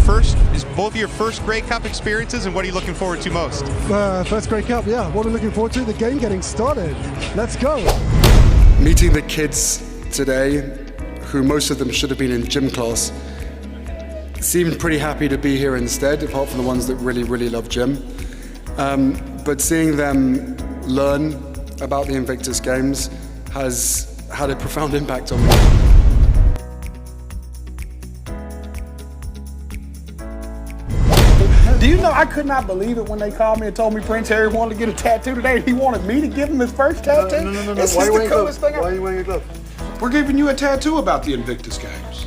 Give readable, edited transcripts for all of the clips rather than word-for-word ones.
both of your first Grey Cup experiences, and what are you looking forward to most? First Grey Cup, yeah. What are we looking forward to? The game getting started. Let's go. Meeting the kids today, who most of them should have been in gym class, seemed pretty happy to be here instead, apart from the ones that really, really love gym. But seeing them learn about the Invictus Games has had a profound impact on me. Do you know, I could not believe it when they called me and told me Prince Harry wanted to get a tattoo today. He wanted me to give him his first tattoo? No. It's Why just are you the coolest thing. Why are you wearing a glove? We're giving you a tattoo about the Invictus Games.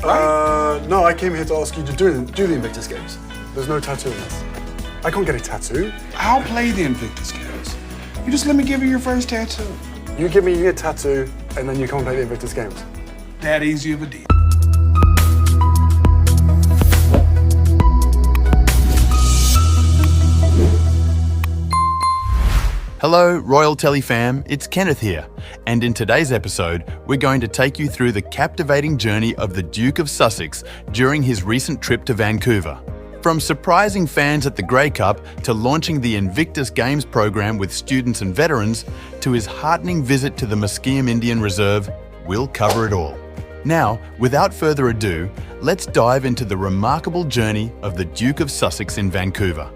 Right? No, I came here to ask you to do the Invictus Games. There's no tattoo in this. I can't get a tattoo. I'll play the Invictus Games. You just let me give you your first tattoo. You give me a tattoo, and then you come and play the Invictus Games. That easy of a deal. Hello, Royal Telly fam, it's Kenneth here, and in today's episode, we're going to take you through the captivating journey of the Duke of Sussex during his recent trip to Vancouver. From surprising fans at the Grey Cup to launching the Invictus Games program with students and veterans to his heartening visit to the Musqueam Indian Reserve, we'll cover it all. Now, without further ado, let's dive into the remarkable journey of the Duke of Sussex in Vancouver.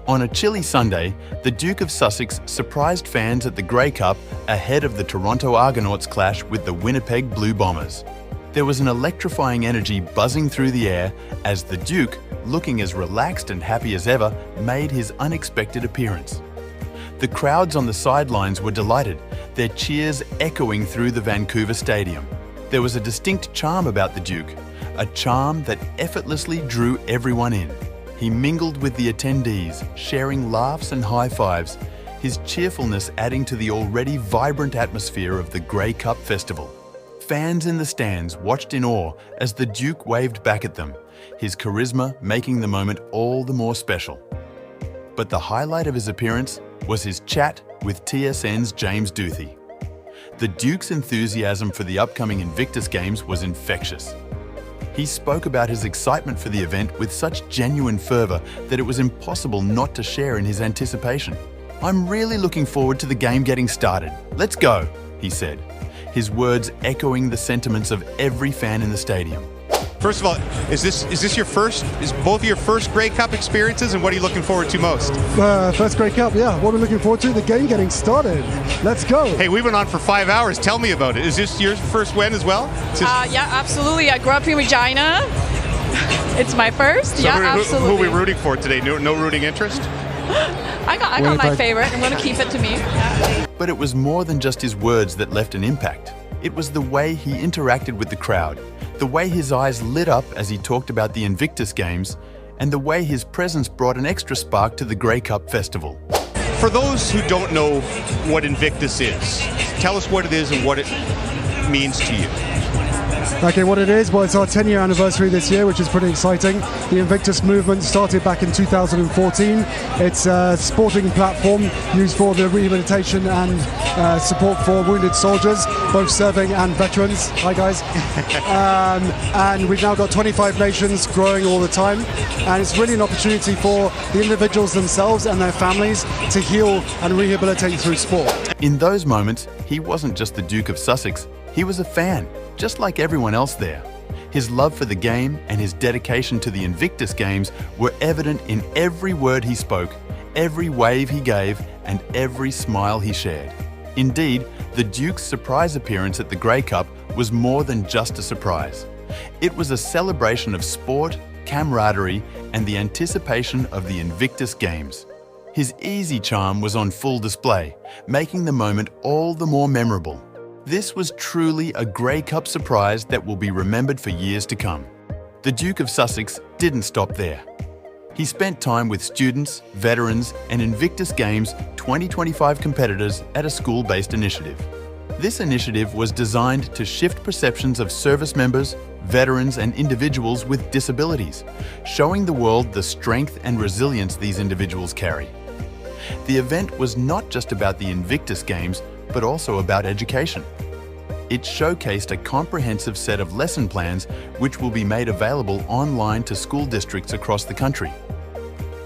On a chilly Sunday, the Duke of Sussex surprised fans at the Grey Cup ahead of the Toronto Argonauts clash with the Winnipeg Blue Bombers. There was an electrifying energy buzzing through the air as the Duke, looking as relaxed and happy as ever, made his unexpected appearance. The crowds on the sidelines were delighted, their cheers echoing through the Vancouver Stadium. There was a distinct charm about the Duke, a charm that effortlessly drew everyone in. He mingled with the attendees, sharing laughs and high fives, his cheerfulness adding to the already vibrant atmosphere of the Grey Cup Festival. Fans in the stands watched in awe as the Duke waved back at them, his charisma making the moment all the more special. But the highlight of his appearance was his chat with TSN's James Duthie. The Duke's enthusiasm for the upcoming Invictus Games was infectious. He spoke about his excitement for the event with such genuine fervour that it was impossible not to share in his anticipation. "I'm really looking forward to the game getting started. Let's go," he said, his words echoing the sentiments of every fan in the stadium. First of all, is both of your first Grey Cup experiences, and what are you looking forward to most? First Grey Cup, yeah. What are we looking forward to? The game getting started. Let's go. Hey, we went on for 5 hours. Tell me about it. Is this your first win as well? Yeah, absolutely. I grew up in Regina. It's my first. So absolutely. Who are we rooting for today? No rooting interest? I got my favorite. I'm going to keep it to me. Yeah. But it was more than just his words that left an impact. It was the way he interacted with the crowd, the way his eyes lit up as he talked about the Invictus Games, and the way his presence brought an extra spark to the Grey Cup Festival. For those who don't know what Invictus is, tell us what it is and what it means to you. Okay, what it is? Well, it's our 10-year anniversary this year, which is pretty exciting. The Invictus movement started back in 2014. It's a sporting platform used for the rehabilitation and support for wounded soldiers, both serving and veterans. Hi, guys. And we've now got 25 nations growing all the time. And it's really an opportunity for the individuals themselves and their families to heal and rehabilitate through sport. In those moments, he wasn't just the Duke of Sussex, he was a fan, just like everyone else there. His love for the game and his dedication to the Invictus Games were evident in every word he spoke, every wave he gave, and every smile he shared. Indeed, the Duke's surprise appearance at the Grey Cup was more than just a surprise. It was a celebration of sport, camaraderie, and the anticipation of the Invictus Games. His easy charm was on full display, making the moment all the more memorable. This was truly a Grey Cup surprise that will be remembered for years to come. The Duke of Sussex didn't stop there. He spent time with students, veterans, and Invictus Games 2025 competitors at a school-based initiative. This initiative was designed to shift perceptions of service members, veterans, and individuals with disabilities, showing the world the strength and resilience these individuals carry. The event was not just about the Invictus Games, but also about education. It showcased a comprehensive set of lesson plans which will be made available online to school districts across the country.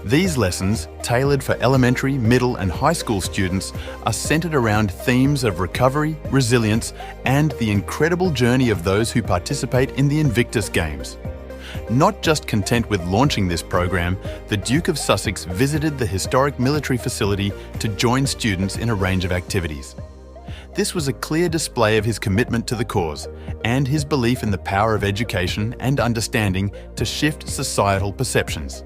These lessons, tailored for elementary, middle and high school students, are centered around themes of recovery, resilience and the incredible journey of those who participate in the Invictus Games. Not just content with launching this program, the Duke of Sussex visited the historic military facility to join students in a range of activities. This was a clear display of his commitment to the cause and his belief in the power of education and understanding to shift societal perceptions.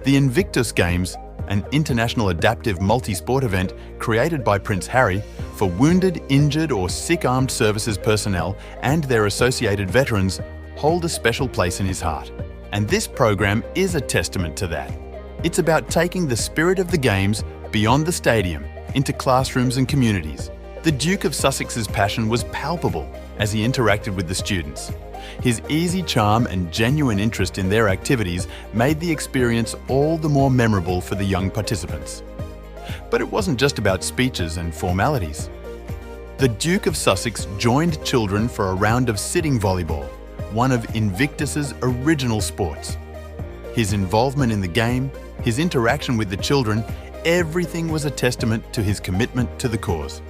The Invictus Games, an international adaptive multi-sport event created by Prince Harry for wounded, injured or sick armed services personnel and their associated veterans, hold a special place in his heart. And this program is a testament to that. It's about taking the spirit of the Games beyond the stadium into classrooms and communities. The Duke of Sussex's passion was palpable as he interacted with the students. His easy charm and genuine interest in their activities made the experience all the more memorable for the young participants. But it wasn't just about speeches and formalities. The Duke of Sussex joined children for a round of sitting volleyball, one of Invictus's original sports. His involvement in the game, his interaction with the children, everything was a testament to his commitment to the cause.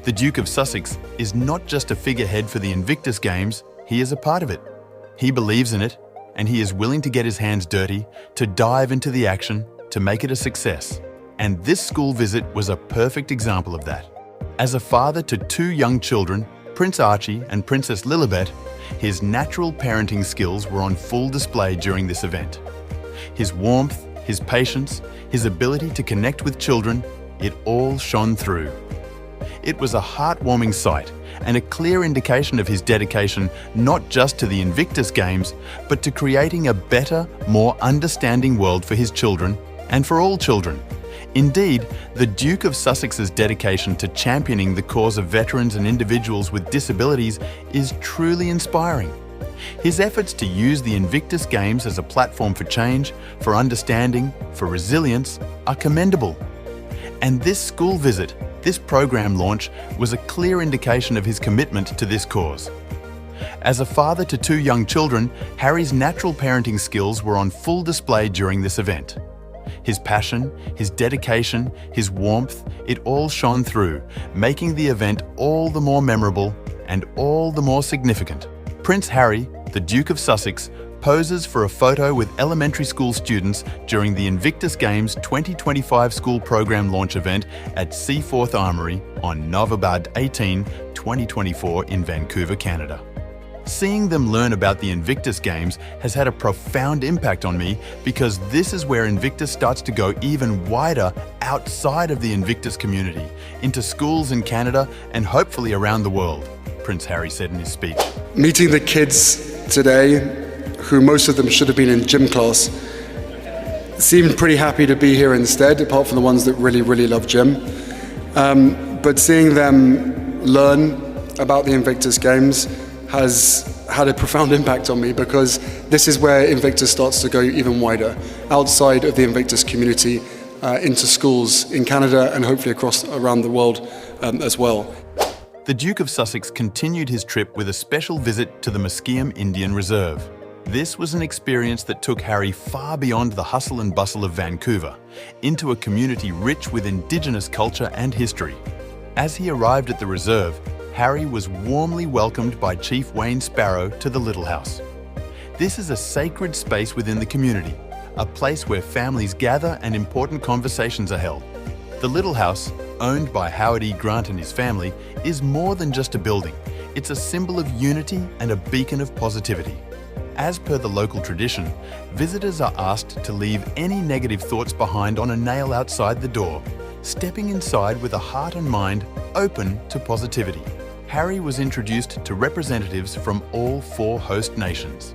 The Duke of Sussex is not just a figurehead for the Invictus Games, he is a part of it. He believes in it, and he is willing to get his hands dirty, to dive into the action, to make it a success. And this school visit was a perfect example of that. As a father to two young children, Prince Archie and Princess Lilibet, his natural parenting skills were on full display during this event. His warmth, his patience, his ability to connect with children, it all shone through. It was a heartwarming sight and a clear indication of his dedication not just to the Invictus Games, but to creating a better, more understanding world for his children and for all children. Indeed, the Duke of Sussex's dedication to championing the cause of veterans and individuals with disabilities is truly inspiring. His efforts to use the Invictus Games as a platform for change, for understanding, for resilience, are commendable. And this school visit, this program launch, was a clear indication of his commitment to this cause. As a father to two young children, Harry's natural parenting skills were on full display during this event. His passion, his dedication, his warmth, it all shone through, making the event all the more memorable and all the more significant. Prince Harry, the Duke of Sussex, poses for a photo with elementary school students during the Invictus Games 2025 school program launch event at Seaforth Armoury on November 18, 2024 in Vancouver, Canada. Seeing them learn about the Invictus Games has had a profound impact on me because this is where Invictus starts to go even wider outside of the Invictus community, into schools in Canada and hopefully around the world, Prince Harry said in his speech. Meeting the kids today, who most of them should have been in gym class, seemed pretty happy to be here instead, apart from the ones that really, really love gym. But seeing them learn about the Invictus Games has had a profound impact on me because this is where Invictus starts to go even wider, outside of the Invictus community, into schools in Canada and hopefully around the world as well. The Duke of Sussex continued his trip with a special visit to the Musqueam Indian Reserve. This was an experience that took Harry far beyond the hustle and bustle of Vancouver, into a community rich with Indigenous culture and history. As he arrived at the reserve, Harry was warmly welcomed by Chief Wayne Sparrow to the Little House. This is a sacred space within the community, a place where families gather and important conversations are held. The Little House, owned by Howard E. Grant and his family, is more than just a building. It's a symbol of unity and a beacon of positivity. As per the local tradition, visitors are asked to leave any negative thoughts behind on a nail outside the door, stepping inside with a heart and mind open to positivity. Harry was introduced to representatives from all 4 host nations.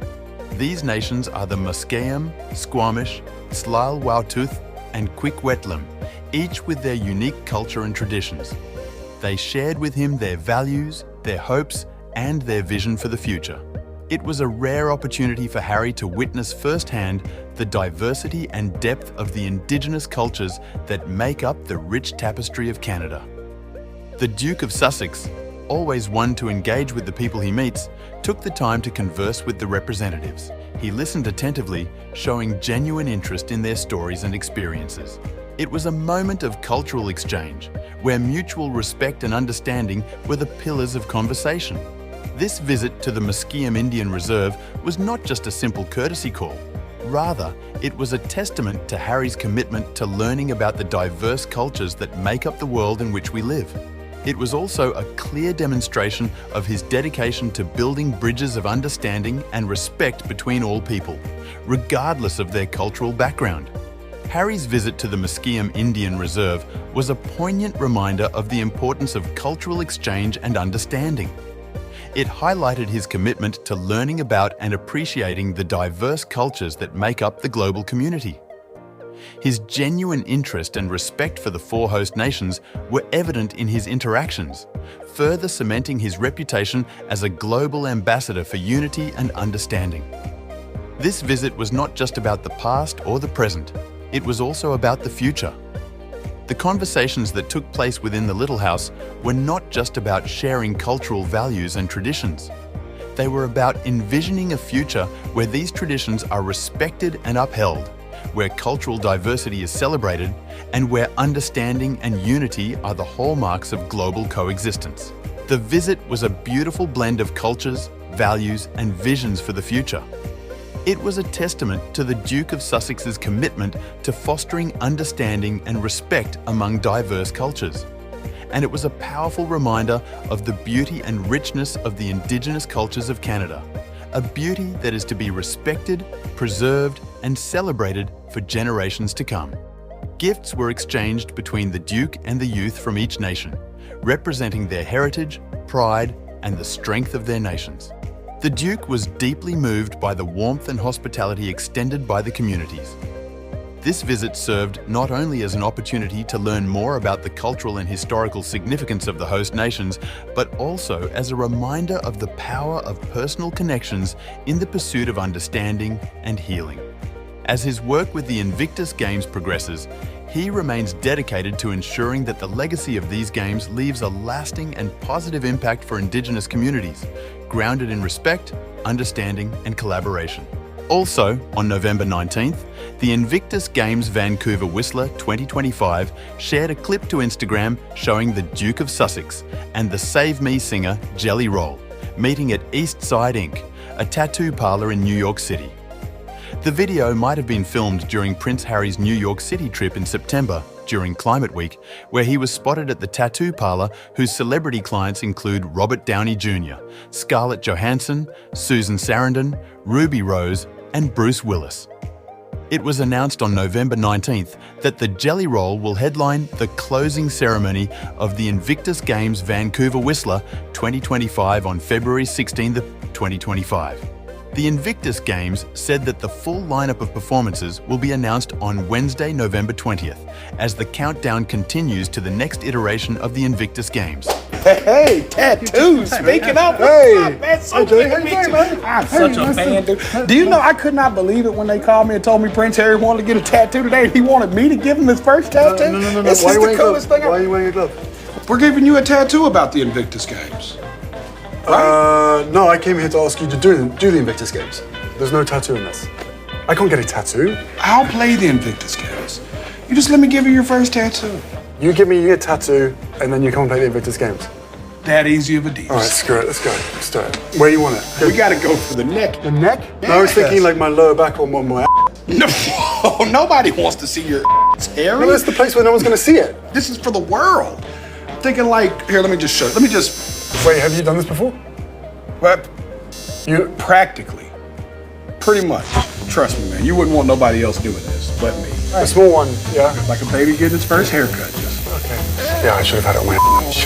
These nations are the Musqueam, Squamish, Tsleil-Waututh and Quikwetlam, each with their unique culture and traditions. They shared with him their values, their hopes and their vision for the future. It was a rare opportunity for Harry to witness firsthand the diversity and depth of the Indigenous cultures that make up the rich tapestry of Canada. The Duke of Sussex, always one to engage with the people he meets, took the time to converse with the representatives. He listened attentively, showing genuine interest in their stories and experiences. It was a moment of cultural exchange, where mutual respect and understanding were the pillars of conversation. This visit to the Musqueam Indian Reserve was not just a simple courtesy call. Rather, it was a testament to Harry's commitment to learning about the diverse cultures that make up the world in which we live. It was also a clear demonstration of his dedication to building bridges of understanding and respect between all people, regardless of their cultural background. Harry's visit to the Musqueam Indian Reserve was a poignant reminder of the importance of cultural exchange and understanding. It highlighted his commitment to learning about and appreciating the diverse cultures that make up the global community. His genuine interest and respect for the four host nations were evident in his interactions, further cementing his reputation as a global ambassador for unity and understanding. This visit was not just about the past or the present, it was also about the future. The conversations that took place within the Little House were not just about sharing cultural values and traditions. They were about envisioning a future where these traditions are respected and upheld, where cultural diversity is celebrated, and where understanding and unity are the hallmarks of global coexistence. The visit was a beautiful blend of cultures, values, and visions for the future. It was a testament to the Duke of Sussex's commitment to fostering understanding and respect among diverse cultures. And it was a powerful reminder of the beauty and richness of the Indigenous cultures of Canada, a beauty that is to be respected, preserved, and celebrated for generations to come. Gifts were exchanged between the Duke and the youth from each nation, representing their heritage, pride, and the strength of their nations. The Duke was deeply moved by the warmth and hospitality extended by the communities. This visit served not only as an opportunity to learn more about the cultural and historical significance of the host nations, but also as a reminder of the power of personal connections in the pursuit of understanding and healing. As his work with the Invictus Games progresses, he remains dedicated to ensuring that the legacy of these games leaves a lasting and positive impact for Indigenous communities, grounded in respect, understanding, and collaboration. Also, on November 19th, the Invictus Games Vancouver Whistler 2025 shared a clip to Instagram showing the Duke of Sussex and the Save Me singer Jelly Roll meeting at East Side Inc., a tattoo parlor in New York City. The video might have been filmed during Prince Harry's New York City trip in September, during Climate Week, where he was spotted at the tattoo parlor whose celebrity clients include Robert Downey Jr., Scarlett Johansson, Susan Sarandon, Ruby Rose, and Bruce Willis. It was announced on November 19th that the Jelly Roll will headline the closing ceremony of the Invictus Games Vancouver Whistler 2025 on February 16th, 2025. The Invictus Games said that the full lineup of performances will be announced on Wednesday, November 20th, as the countdown continues to the next iteration of the Invictus Games. Hey, tattoos. Speaking of, what's up, man? So good to meet you, man. I'm such a fan, dude. Do you know I could not believe it when they called me and told me Prince Harry wanted to get a tattoo today and he wanted me to give him his first tattoo? No. This is the coolest thing. Why are you wearing a glove? We're giving you a tattoo about the Invictus Games. No, I came here to ask you to do the Invictus Games. There's no tattoo in this. I can't get a tattoo. I'll play the Invictus Games. You just let me give you your first tattoo. You give me a tattoo, and then you come and play the Invictus Games. That easy of a deal. All right, screw it. Let's go. Let's do it. Where you want it? We gotta go for the neck. The neck? Yes. No, I was thinking like my lower back or my No, nobody wants to see your Harry. No, that's the place where no one's gonna see it. This is for the world. I'm thinking like, here, let me just show you. Let me just... Wait, have you done this before? But you practically, pretty much. Trust me, man. You wouldn't want nobody else doing this but me. A small one, yeah. Like a baby getting its first haircut. Just Okay. Yeah, I should have had it on my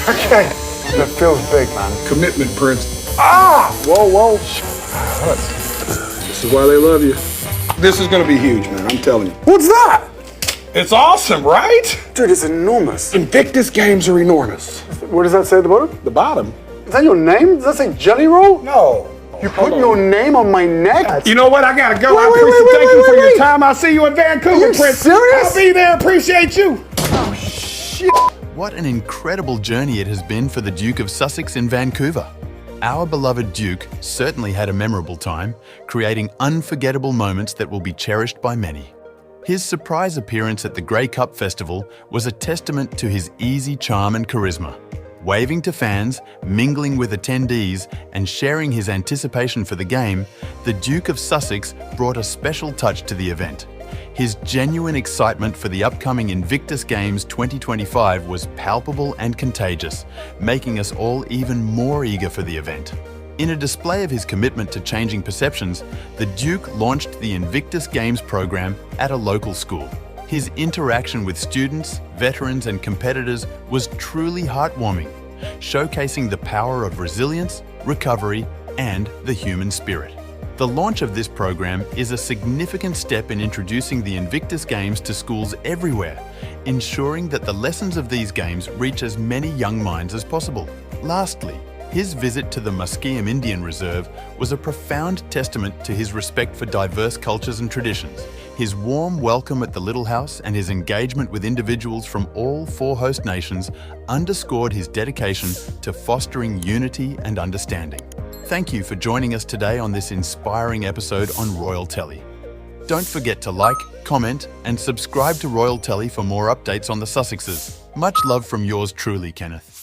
Okay. That feels big, man. commitment, Prince. Ah! Whoa. This is why they love you. This is gonna be huge, man. I'm telling you. What's that? It's awesome, right? Dude, it's enormous. Invictus Games are enormous. What does that say at the bottom? The bottom. Is that your name? Does that say Jelly Roll? No. You put your name on my neck? You know what? I gotta go. Wait, I appreciate wait, thank you for wait. your time. I'll see you in Vancouver, Are you Prince. serious? I'll be there. Appreciate you. Oh, shit. What an incredible journey it has been for the Duke of Sussex in Vancouver. Our beloved Duke certainly had a memorable time, creating unforgettable moments that will be cherished by many. His surprise appearance at the Grey Cup Festival was a testament to his easy charm and charisma. Waving to fans, mingling with attendees, and sharing his anticipation for the game, the Duke of Sussex brought a special touch to the event. His genuine excitement for the upcoming Invictus Games 2025 was palpable and contagious, making us all even more eager for the event. In a display of his commitment to changing perceptions, the Duke launched the Invictus Games program at a local school. His interaction with students, veterans, and competitors was truly heartwarming, showcasing the power of resilience, recovery, and the human spirit. The launch of this program is a significant step in introducing the Invictus Games to schools everywhere, ensuring that the lessons of these games reach as many young minds as possible. Lastly, his visit to the Musqueam Indian Reserve was a profound testament to his respect for diverse cultures and traditions. His warm welcome at the Little House and his engagement with individuals from all 4 host nations underscored his dedication to fostering unity and understanding. Thank you for joining us today on this inspiring episode on Royal Telly. Don't forget to like, comment, and subscribe to Royal Telly for more updates on the Sussexes. Much love from yours truly, Kenneth.